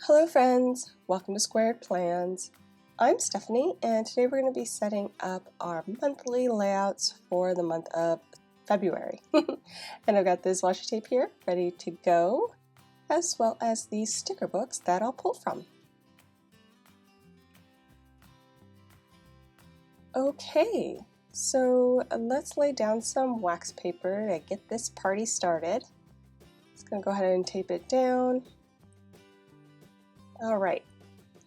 Hello friends, welcome to Squared Plans. I'm Stephanie and today we're going to be setting up our monthly layouts for the month of February. And I've got this washi tape here ready to go, as well as these sticker books that I'll pull from. Okay, so let's lay down some wax paper to get this party started. Just going to go ahead and tape it down. Alright,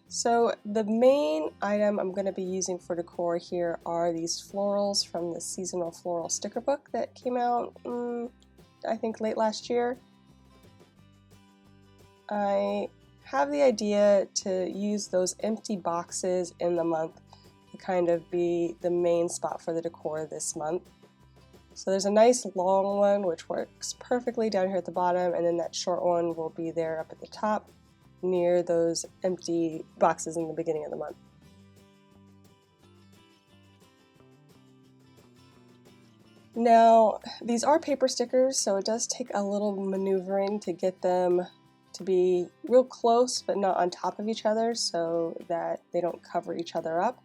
so the main item I'm going to be using for decor here are these florals from the seasonal floral sticker book that came out, I think late last year. I have the idea to use those empty boxes in the month to kind of be the main spot for the decor this month. So there's a nice long one which works perfectly down here at the bottom, and then that short one will be there up at the top near those empty boxes in the beginning of the month. Now, these are paper stickers, so it does take a little maneuvering to get them to be real close but not on top of each other so that they don't cover each other up.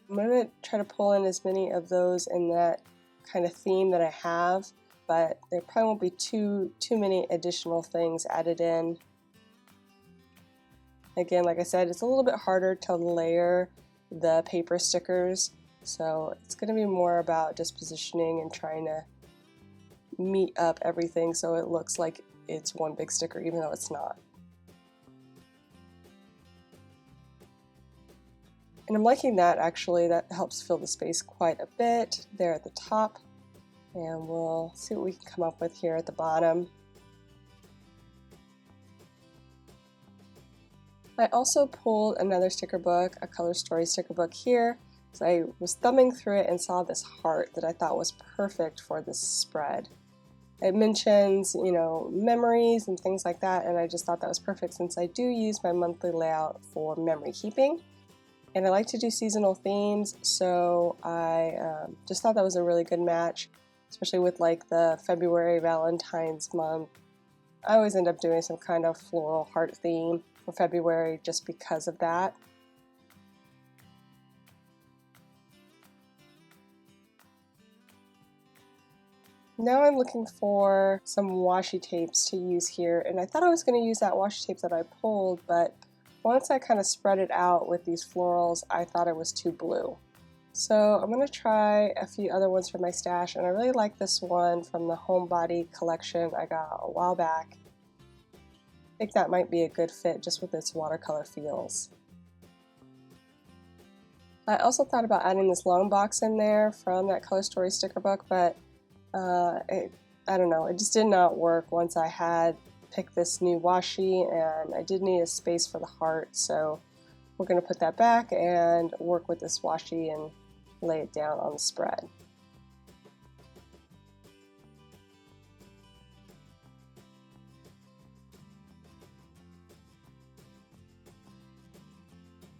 I'm going to try to pull in as many of those in that kind of theme that I have, but there probably won't be too many additional things added in. Again, like I said, it's a little bit harder to layer the paper stickers, so it's going to be more about just positioning and trying to meet up everything so it looks like it's one big sticker even though it's not. And I'm liking that actually. That helps fill the space quite a bit there at the top. And we'll see what we can come up with here at the bottom. I also pulled another sticker book, a color story sticker book here. So I was thumbing through it and saw this heart that I thought was perfect for this spread. It mentions, memories and things like that, and I just thought that was perfect since I do use my monthly layout for memory keeping. And I like to do seasonal themes, so I just thought that was a really good match. Especially with like the February Valentine's month. I always end up doing some kind of floral heart theme for February just because of that. Now I'm looking for some washi tapes to use here, and I thought I was going to use that washi tape that I pulled, but once I kind of spread it out with these florals, I thought it was too blue. So I'm going to try a few other ones from my stash, and I really like this one from the Homebody collection I got a while back. I think that might be a good fit just with its watercolor feels. I also thought about adding this long box in there from that Color Story sticker book, but I don't know, it just did not work once I had picked this new washi, and I did need a space for the heart, so we're going to put that back and work with this washi and lay it down on the spread.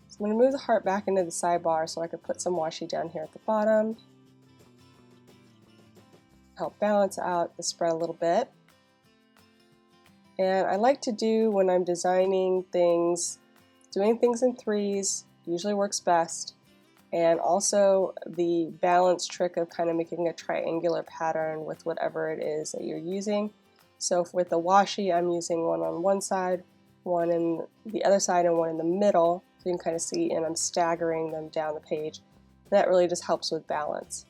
So I'm going to move the heart back into the sidebar so I could put some washi down here at the bottom. Help balance out the spread a little bit. And I like to do, when I'm designing things, doing things in threes usually works best. And also the balance trick of kind of making a triangular pattern with whatever it is that you're using. So with the washi, I'm using one on one side, one in the other side, and one in the middle. So you can kind of see, and I'm staggering them down the page. And that really just helps with balance.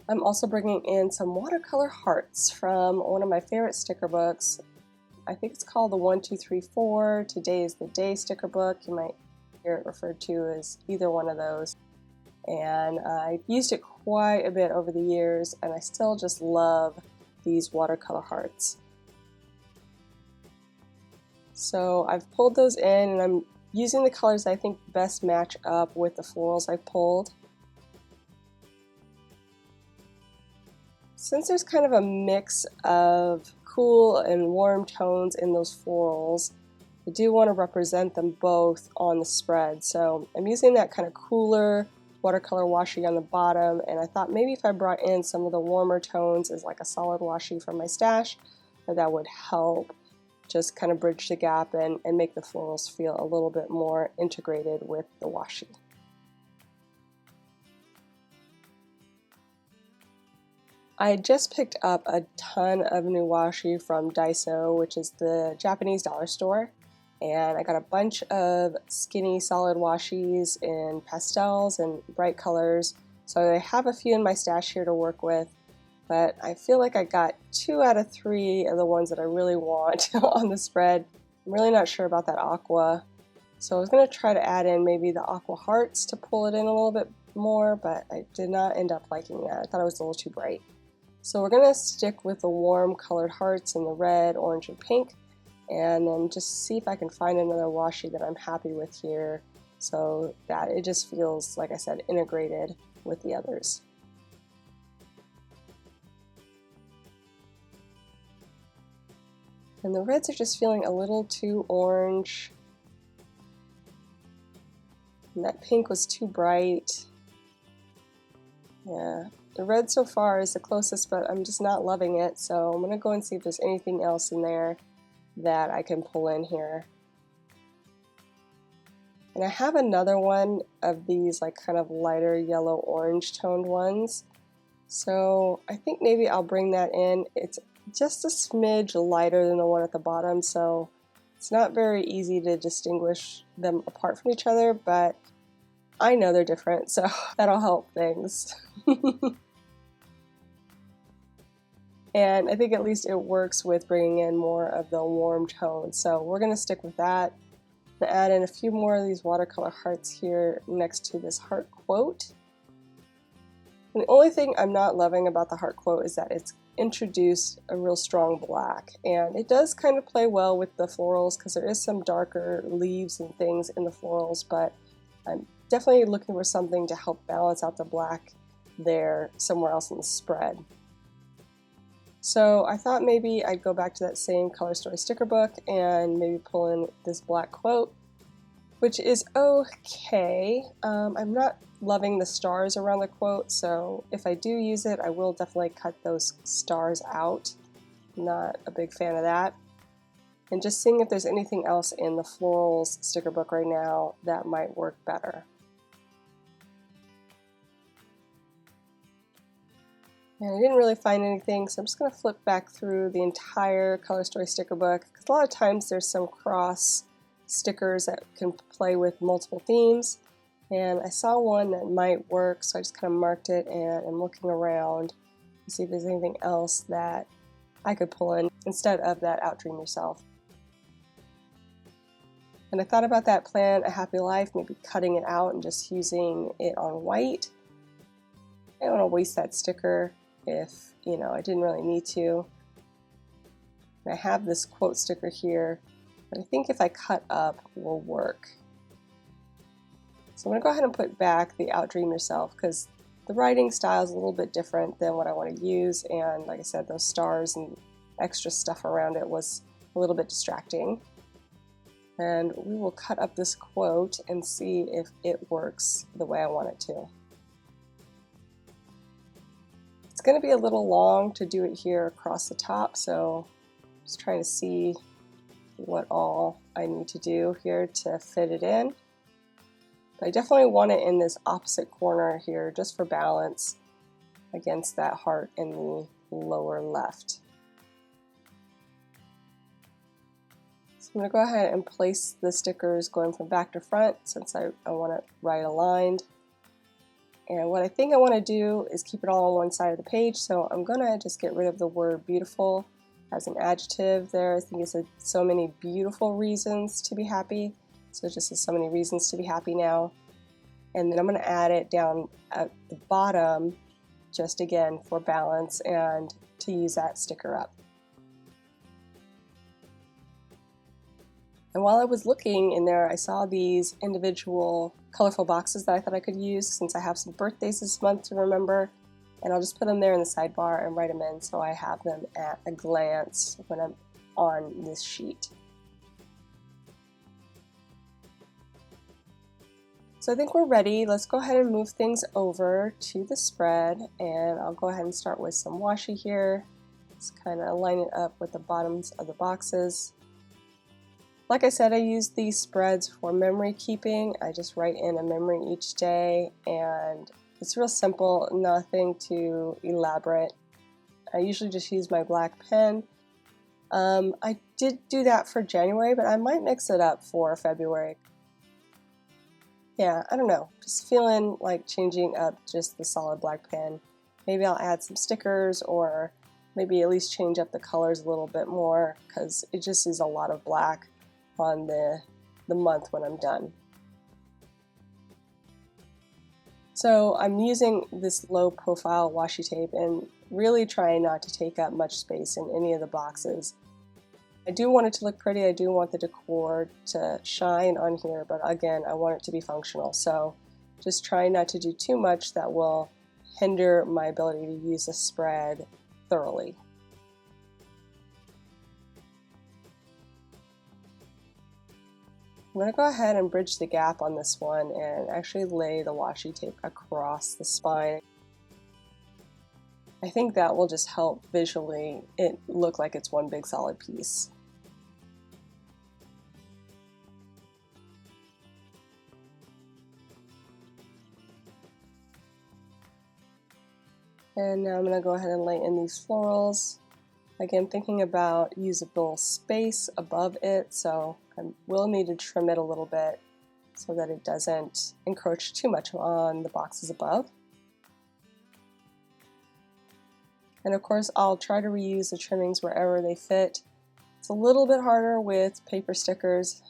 I'm also bringing in some watercolor hearts from one of my favorite sticker books. I think it's called the 1, 2, 3, 4 Today is the Day sticker book. You might hear it referred to as either one of those. And I've used it quite a bit over the years, and I still just love these watercolor hearts. So I've pulled those in, and I'm using the colors I think best match up with the florals I pulled. Since there's kind of a mix of cool and warm tones in those florals, I do want to represent them both on the spread. So I'm using that kind of cooler, watercolor washi on the bottom, and I thought maybe if I brought in some of the warmer tones as like a solid washi from my stash, that would help just kind of bridge the gap and make the florals feel a little bit more integrated with the washi. I just picked up a ton of new washi from Daiso, which is the Japanese dollar store, and I got a bunch of skinny solid washis in pastels and bright colors, so I have a few in my stash here to work with, but I feel like I got 2 out of 3 of the ones that I really want on the spread. I'm really not sure about that aqua, so I was going to try to add in maybe the aqua hearts to pull it in a little bit more, but I did not end up liking that. I thought it was a little too bright. So we're going to stick with the warm colored hearts in the red, orange, and pink, and then just see if I can find another washi that I'm happy with here so that it just feels, like I said, integrated with the others. And the reds are just feeling a little too orange, and that pink was too bright. Yeah. The red so far is the closest, but I'm just not loving it, so I'm going to go and see if there's anything else in there that I can pull in here. And I have another one of these like kind of lighter yellow orange toned ones, so I think maybe I'll bring that in. It's just a smidge lighter than the one at the bottom, so it's not very easy to distinguish them apart from each other, but I know they're different, so that'll help things. And I think at least it works with bringing in more of the warm tones. So we're going to stick with that. I'm going to add in a few more of these watercolor hearts here next to this heart quote. And the only thing I'm not loving about the heart quote is that it's introduced a real strong black. And it does kind of play well with the florals because there is some darker leaves and things in the florals, but I'm definitely looking for something to help balance out the black there somewhere else in the spread. So I thought maybe I'd go back to that same Color Story sticker book and maybe pull in this black quote, which is okay. I'm not loving the stars around the quote, so if I do use it, I will definitely cut those stars out. Not a big fan of that. And just seeing if there's anything else in the Florals sticker book right now that might work better. And I didn't really find anything, so I'm just going to flip back through the entire Color Story sticker book, because a lot of times there's some cross stickers that can play with multiple themes, and I saw one that might work, so I just kind of marked it and I'm looking around to see if there's anything else that I could pull in instead of that Outdream Yourself. And I thought about that Plan a Happy Life, maybe cutting it out and just using it on white. I don't want to waste that sticker if, you know, I didn't really need to. And I have this quote sticker here, but I think if I cut up will work. So I'm going to go ahead and put back the Outdream Yourself because the writing style is a little bit different than what I want to use, and like I said, those stars and extra stuff around it was a little bit distracting. And we will cut up this quote and see if it works the way I want it to. It's going to be a little long to do it here across the top, so just trying to see what all I need to do here to fit it in. But I definitely want it in this opposite corner here just for balance against that heart in the lower left. So I'm going to go ahead and place the stickers going from back to front since I want it right aligned. And what I think I want to do is keep it all on one side of the page, so I'm going to just get rid of the word beautiful as an adjective there. I think it said so many beautiful reasons to be happy, so it just says so many reasons to be happy now. And then I'm going to add it down at the bottom just again for balance and to use that sticker up. And while I was looking in there, I saw these individual colorful boxes that I thought I could use since I have some birthdays this month to remember. And I'll just put them there in the sidebar and write them in so I have them at a glance when I'm on this sheet. So I think we're ready. Let's go ahead and move things over to the spread, and I'll go ahead and start with some washi here. Just kind of line it up with the bottoms of the boxes. Like I said, I use these spreads for memory keeping. I just write in a memory each day, and it's real simple, nothing too elaborate. I usually just use my black pen. I did do that for January, but I might mix it up for February. Yeah, I don't know, just feeling like changing up just the solid black pen. Maybe I'll add some stickers, or maybe at least change up the colors a little bit more, because it just is a lot of black on the month when I'm done. So I'm using this low profile washi tape and really trying not to take up much space in any of the boxes. I do want it to look pretty, I do want the decor to shine on here, but again, I want it to be functional. So just trying not to do too much that will hinder my ability to use the spread thoroughly. I'm going to go ahead and bridge the gap on this one and actually lay the washi tape across the spine. I think that will just help visually it look like it's one big solid piece. And now I'm going to go ahead and lay in these florals. Again, thinking about usable space above it, so I will need to trim it a little bit so that it doesn't encroach too much on the boxes above. And of course, I'll try to reuse the trimmings wherever they fit. It's a little bit harder with paper stickers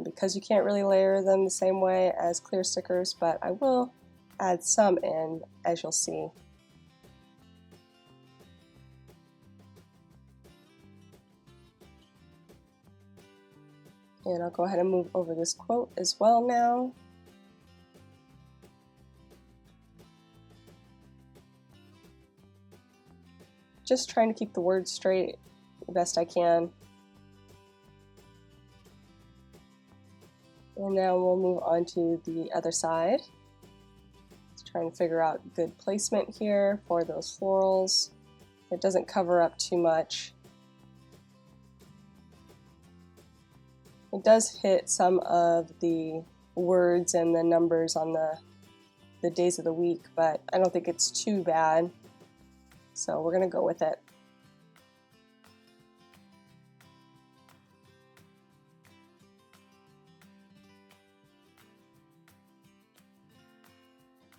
because you can't really layer them the same way as clear stickers, but I will add some in, as you'll see. And I'll go ahead and move over this quote as well now. Just trying to keep the words straight the best I can. And now we'll move on to the other side. Just trying to figure out good placement here for those florals. It doesn't cover up too much. It does hit some of the words and the numbers on the days of the week, but I don't think it's too bad. So we're going to go with it.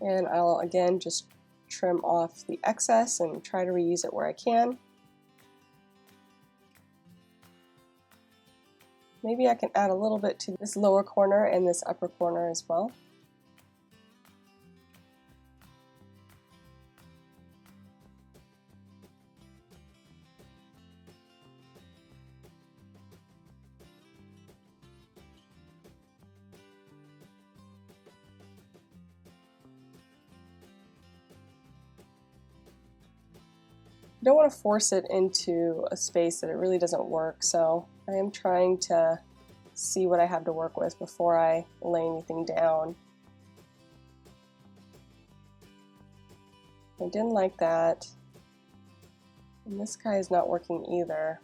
And I'll again just trim off the excess and try to reuse it where I can. Maybe I can add a little bit to this lower corner and this upper corner as well. I don't want to force it into a space that it really doesn't work, so I am trying to see what I have to work with before I lay anything down. I didn't like that, and this guy is not working either.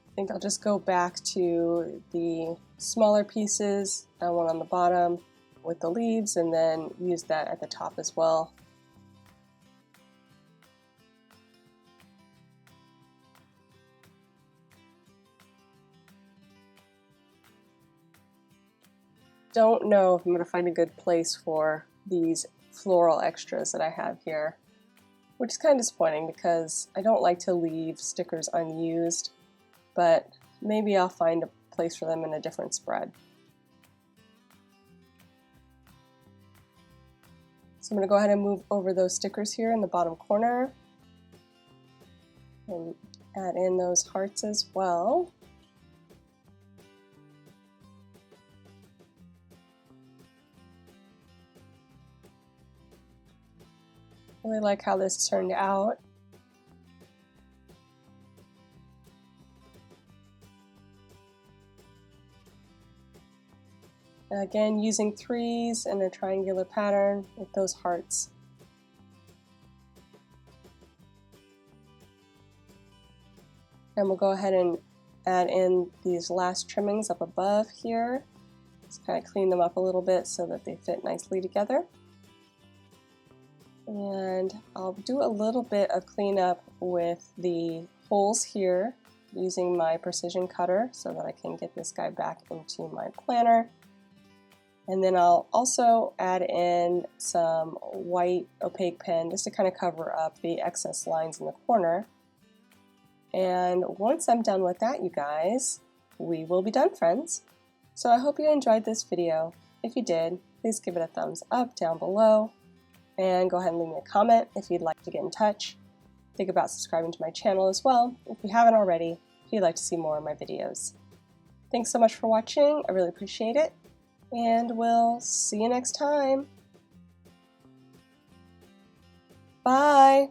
I think I'll just go back to the smaller pieces, that one on the bottom, with the leaves, and then use that at the top as well. Don't know if I'm going to find a good place for these floral extras that I have here, which is kind of disappointing because I don't like to leave stickers unused, but maybe I'll find a place for them in a different spread. So I'm going to go ahead and move over those stickers here in the bottom corner and add in those hearts as well. Really like how this turned out. Again, using threes in a triangular pattern with those hearts. And we'll go ahead and add in these last trimmings up above here. Just kind of clean them up a little bit so that they fit nicely together. And I'll do a little bit of cleanup with the holes here using my precision cutter so that I can get this guy back into my planner. And then I'll also add in some white opaque pen just to kind of cover up the excess lines in the corner. And once I'm done with that, you guys, we will be done, friends. So I hope you enjoyed this video. If you did, please give it a thumbs up down below. And go ahead and leave me a comment if you'd like to get in touch. Think about subscribing to my channel as well if you haven't already, if you'd like to see more of my videos. Thanks so much for watching. I really appreciate it. And we'll see you next time. Bye!